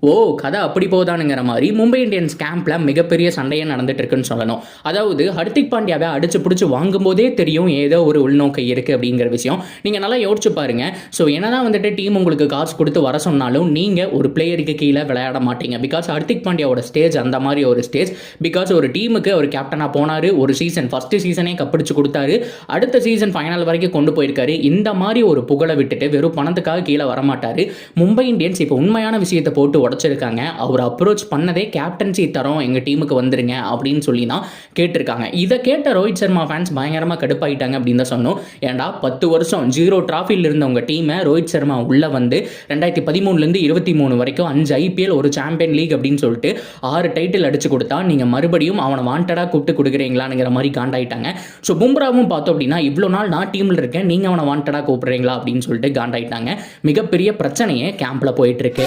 ஓ, கதை அப்படி போதானுங்கிற மாதிரி மும்பை இந்தியன்ஸ் கேம்ப்ல மிகப்பெரிய சண்டையே நடந்துட்டு இருக்குன்னு சொல்லணும். அதாவது ஹர்திக் பாண்டியாவை அடிச்சு பிடிச்சி வாங்கும்போதே தெரியும் ஏதோ ஒரு உள்நோக்கம் இருக்கு அப்படிங்கிற விஷயம். நீங்க நல்லா யோசிச்சு பாருங்க. ஸோ என்னதான் வந்துட்டு டீம் உங்களுக்கு காசு கொடுத்து வர சொன்னாலும் நீங்க ஒரு பிளேயருக்கு கீழே விளையாட மாட்டீங்க. பிகாஸ் ஹர்திக் பாண்டியாவோட ஸ்டேஜ் அந்த மாதிரி ஒரு ஸ்டேஜ். பிகாஸ் ஒரு டீமுக்கு ஒரு கேப்டனா போனாரு, ஒரு சீசன் ஃபர்ஸ்ட் சீசனே கப்பிடிச்சு கொடுத்தாரு, அடுத்த சீசன் ஃபைனல் வரைக்கும் கொண்டு போயிருக்காரு. இந்த மாதிரி ஒரு புகழை விட்டுட்டு வெறும் பணத்துக்காக கீழே வரமாட்டாரு. மும்பை இந்தியன்ஸ் இப்போ உண்மையான விஷயத்தை போட்டு உடச்சிருக்காங்க. அவர் அப்ரோச் பண்ணதே கேப்டன்சி தரோம் எங்க டீமுக்கு வந்துருங்க அப்படின்னு சொல்லி தான் கேட்டிருக்காங்க. இதை கேட்ட ரோஹித் சர்மா ஃபேன்ஸ் பயங்கரமா கடுப்பாயிட்டாங்க அப்படின்னு தான் சொன்னோம். ஏன்டா 10 வருஷம் 0 டிராஃபியில் இருந்தவங்க டீமை ரோஹித் சர்மா உள்ள வந்து 2013 23 வரைக்கும் 5 IPL, ஒரு சாம்பியன் லீக் அப்படின்னு சொல்லிட்டு 6 டைட்டில் அடிச்சு கொடுத்தா நீங்க மறுபடியும் அவனை வாண்டடா கூப்பிட்டு கொடுக்குறீங்களாங்கிற மாதிரி காண்டாயிட்டாங்க. ஸோ பும்ராவும் பார்த்தோம் அப்படின்னா இவ்வளோ நாள் நான் டீமில் இருக்கேன், நீங்க அவனை வாண்டடா கூப்பிடுறீங்களா அப்படின்னு சொல்லிட்டு காண்டாயிட்டாங்க. மிகப்பெரிய பிரச்சனையே கேம்ப்ல போயிட்டு இருக்கு.